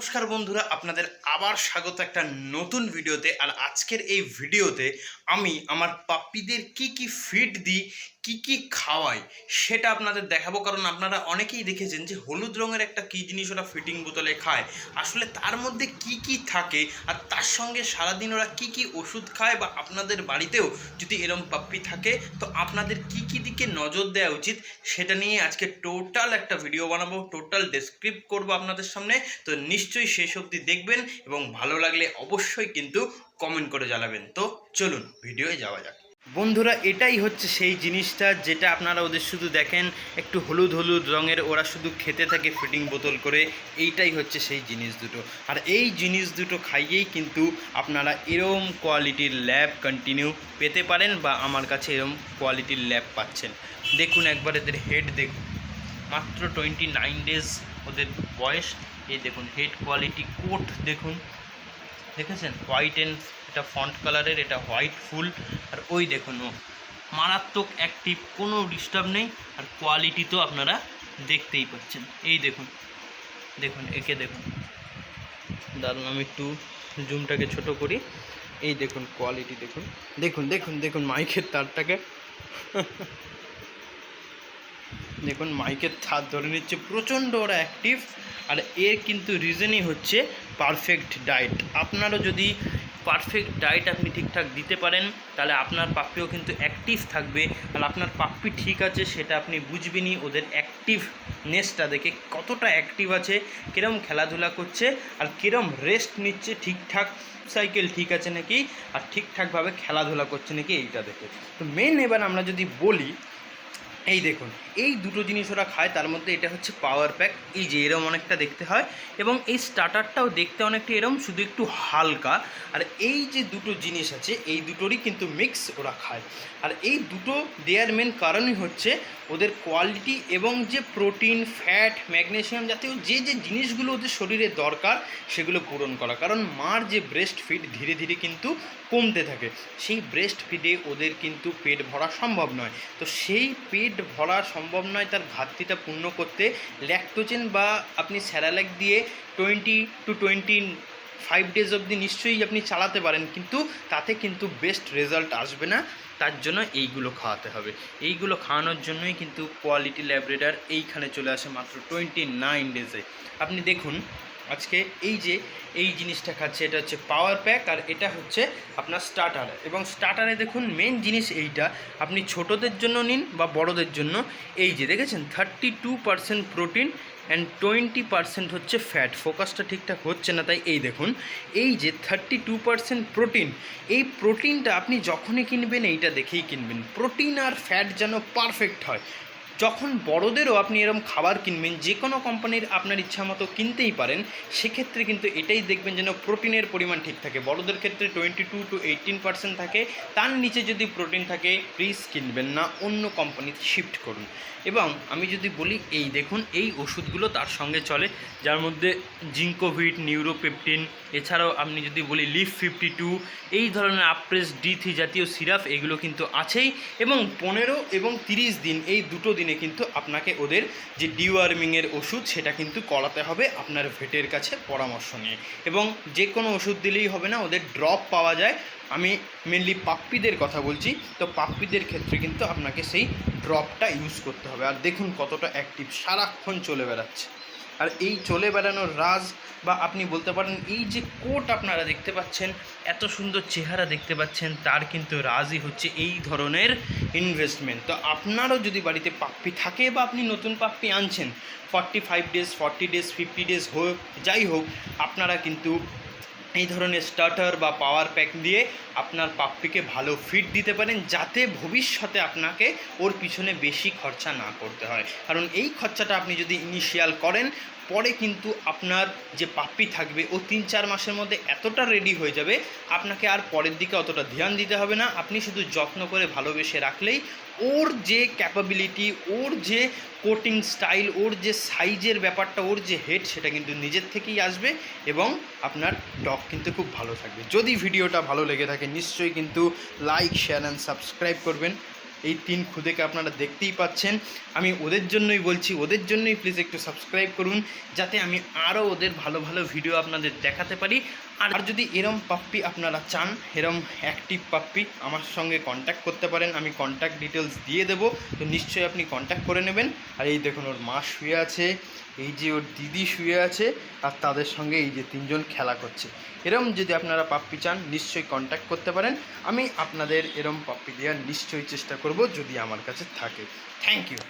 নমস্কার বন্ধুরা, আপনাদের আবার স্বাগত একটা নতুন ভিডিওতে। আর আজকের এই ভিডিওতে আমি আমার পাপ্পিদের কি কি ফিড দিই, কি কি খাওয়াই সেটা আপনাদের দেখাবো। কারণ আপনারা অনেকেই দেখেছেন যে হলুদ রঙের একটা কী জিনিস ওরা ফিটিং বোতলে খায়, আসলে তার মধ্যে কি কি থাকে আর তার সঙ্গে সারাদিন ওরা কি কি ওষুধ খায়, বা আপনাদের বাড়িতেও যদি এরম পাপ্পি থাকে তো আপনাদের কি কি দিকে নজর দেওয়া উচিত সেটা নিয়ে আজকে টোটাল একটা ভিডিও বানাবো, টোটাল ডেসক্রিপ করবো আপনাদের সামনে। তো নিশ্চয়ই শেষ অবধি দেখবেন এবং ভালো লাগলে অবশ্যই কিন্তু কমেন্ট করে জানাবেন। তো চলুন ভিডিওয়ে যাওয়া যাক। বন্ধুরা, এটাই হচ্ছে সেই জিনিসটা যেটা আপনারা ওদের শুধু দেখেন একটু হলুদ হলুদ রঙের, ওরা শুধু খেতে থাকে ফিটিং বোতল করে। এইটাই হচ্ছে সেই জিনিস দুটো। আর এই জিনিস দুটো খাইয়েই কিন্তু আপনারা এরম কোয়ালিটির ল্যাব কন্টিনিউ পেতে পারেন, বা আমার কাছে এরম কোয়ালিটির ল্যাব পাচ্ছেন। দেখুন একবার এদের হেড দেখুন, মাত্র 29 ডেজ ওদের বয়স। এই দেখুন হেড কোয়ালিটি, কোট দেখুন, দেখেছেন হোয়াইট অ্যান্ড এটা ফন্ট কালারের, এটা হোয়াইট ফুল। আর ওই দেখুন ও মারাত্মক অ্যাক্টিভ, কোনো ডিস্টার্ব নেই। আর কোয়ালিটি তো আপনারা দেখতেই পাচ্ছেন। এই দেখুন, দেখুন একে দেখুন, দারুণ। আমি একটু জুমটাকে ছোট করি। এই দেখুন কোয়ালিটি দেখুন, দেখুন দেখুন দেখুন মাইকের তারটাকে দেখুন মাইকের তার ধরে নিচ্ছে, প্রচণ্ড ওরা অ্যাক্টিভ। আর এর কিন্তু রিজনই হচ্ছে পারফেক্ট ডায়েট। আপনারও যদি পারফেক্ট ডায়েট আপনি ঠিকঠাক দিতে পারেন তাহলে আপনার পাপ্পিও কিন্তু অ্যাক্টিভ থাকবে। আর আপনার পাপ্পি ঠিক আছে সেটা আপনি বুঝবেনই ওদের অ্যাক্টিভনেসটা দেখে, কতটা অ্যাক্টিভ আছে, কীরম খেলাধুলা করছে আর কীরম রেস্ট নিচ্ছে, ঠিকঠাক সাইকেল ঠিক আছে নাকি আর ঠিকঠাকভাবে খেলাধুলা করছে নাকি, এইটা দেখে। তো মেন এবার আমরা যদি বলি, এই দেখুন এই দুটো জিনিস ওরা খায়। তার মধ্যে এটা হচ্ছে পাওয়ার প্যাক, এই যে এরম অনেকটা দেখতে হয়, এবং এই স্টার্টারটাও দেখতে অনেকটা এরম, শুধু একটু হালকা। আর এই যে দুটো জিনিস আছে এই দুটোরই কিন্তু মিক্স ওরা খায়। আর এই দুটো দেওয়ার মেন কারণই হচ্ছে ওদের কোয়ালিটি এবং যে প্রোটিন, ফ্যাট, ম্যাগনেসিয়াম জাতীয় যে যে জিনিসগুলো ওদের শরীরে দরকার সেগুলো পূরণ করা। কারণ মার যে ব্রেস্ট ফিড ধীরে ধীরে কিন্তু কমতে থাকে, সেই ব্রেস্ট ফিডে ওদের কিন্তু পেট ভরা সম্ভব নয়। তো সেই পেট ভরা সম্ভব নয়, তার ঘাটতিটা পূর্ণ করতে ল্যাকটোজেন বা আপনি স্যারাল্যাক দিয়ে 20 to 25 ডেজ অবধি নিশ্চয়ই আপনি চালাতে পারেন, কিন্তু তাতে কিন্তু বেস্ট রেজাল্ট আসবে না। তার জন্য এইগুলো খাওয়াতে হবে। এইগুলো খাওয়ানোর জন্যই কিন্তু কোয়ালিটি ল্যাবরেটর এইখানে চলে আসে মাত্র 29 ডেজে। আপনি দেখুন আজকে এই যে এই জিনিসটা খাচ্ছে, এটা হচ্ছে পাওয়ার প্যাক, আর এটা হচ্ছে আপনার স্টার্টার। এবং স্টার্টারে দেখুন মেন জিনিস এইটা, আপনি ছোটোদের জন্য নিন বা বড়োদের জন্য। এই যে দেখেছেন 32% প্রোটিন অ্যান্ড 20% হচ্ছে ফ্যাট। ফোকাসটা ঠিকঠাক হচ্ছে না, তাই এই দেখুন এই যে 32% প্রোটিন, এই প্রোটিনটা আপনি যখনই কিনবেন এইটা দেখেই কিনবেন, প্রোটিন আর ফ্যাট যেন পারফেক্ট হয়। যখন বড়োদেরও আপনি এরকম খাবার কিনবেন, যে কোনো কোম্পানির আপনার ইচ্ছা মতো কিনতেই পারেন, সেক্ষেত্রে কিন্তু এটাই দেখবেন যেন প্রোটিনের পরিমাণ ঠিক থাকে। বড়োদের ক্ষেত্রে 22 to 18% থাকে, তার নিচে যদি প্রোটিন থাকে প্লিজ কিনবেন না, অন্য কোম্পানিতে শিফট করুন। এবং আমি যদি বলি এই দেখুন এই ওষুধগুলো তার সঙ্গে চলে, যার মধ্যে জিঙ্কোভিট, নিউরোপেপটিন, এছাড়াও আপনি যদি বলি লিফ 52, এই ধরনের আপ্রেস D3 জাতীয় সিরাপ এগুলো কিন্তু আছেই। এবং 15 এবং 30 দিন, এই দুটো দিনে কিন্তু আপনাকে ওদের যে ডিওয়ার্মিংয়ের ওষুধ সেটা কিন্তু করাতে হবে আপনার ভেটের কাছে পরামর্শ নিয়ে। এবং যে কোনো ওষুধ দিলেই হবে না, ওদের ড্রপ পাওয়া যায়। আমি মেনলি পাপ্পিদের কথা বলছি, তো পাপ্পিদের ক্ষেত্রে কিন্তু আপনাকে সেই ড্রপটা ইউজ করতে হবে। আর দেখুন কতটা অ্যাক্টিভ, সারাক্ষণ চলে বেড়াচ্ছে। আর এই চলে বেড়ানোর রাজ, বা আপনি বলতে পারেন এই যে কোট আপনারা দেখতে পাচ্ছেন, এত সুন্দর চেহারা দেখতে পাচ্ছেন, তার কিন্তু রাজই হচ্ছে এই ধরনের ইনভেস্টমেন্ট। তো আপনারও যদি বাড়িতে পাপ্পি থাকে বা আপনি নতুন পাপ্পি আনছেন, 45 ডেজ, 40 ডেজ, 50 ডেজ হোক, যাই হোক, আপনারা কিন্তু এই ধরনের স্টার্টার বা পাওয়ার প্যাক দিয়ে আপনার পাপ্পিকে ভালো ফিড দিতে পারেন, যাতে ভবিষ্যতে আপনাকে ওর পিছনে বেশি খরচা না করতে হয়। কারণ এই খরচাটা আপনি যদি ইনিশিয়াল করেন, পরে কিন্তু আপনার যে পাপ্পি থাকবে ও 3-4 মাসের মধ্যে এতটা রেডি হয়ে যাবে, আপনাকে আর পরের দিকে অতটা ধ্যান দিতে হবে না। আপনি শুধু যত্ন করে ভালোবেসে রাখলেই ওর যে ক্যাপাবিলিটি, ওর যে কোটিং স্টাইল, ওর যে সাইজের ব্যাপারটা, ওর যে হেড, সেটা কিন্তু নিজের থেকেই আসবে এবং আপনার ডগ কিন্তু খুব ভালো থাকবে। যদি ভিডিওটা ভালো লেগে থাকে নিশ্চয়ই কিন্তু লাইক, শেয়ার অ্যান্ড সাবস্ক্রাইব করবেন। এই 3 খুদেকে আপনারা দেখতেই পাচ্ছেন। আমি ওদের জন্যই বলছি, ওদের জন্যই প্লিজ একটু সাবস্ক্রাইব করুন, যাতে আমি আরও ওদের ভালো ভালো ভিডিও আপনাদের দেখাতে পারি। আর যদি এরম পাপ্পি আপনারা চান, এরম অ্যাক্টিভ পাপ্পি, আমার সঙ্গে কন্ট্যাক্ট করতে পারেন, আমি কন্ট্যাক্ট ডিটেলস দিয়ে দেবো, তো নিশ্চয়ই আপনি কন্ট্যাক্ট করে নেবেন। আর এই দেখুন ওর মা শুয়ে আছে, এই যে ওর দিদি শুয়ে আছে, আর তাদের সঙ্গে এই যে 3 জন খেলা করছে। এরম যদি আপনারা পাপ্পি চান নিশ্চয়ই কন্ট্যাক্ট করতে পারেন, আমি আপনাদের এরম পাপ্পি দেওয়ার নিশ্চয়ই চেষ্টা করব যদি আমার কাছে থাকে। Thank you.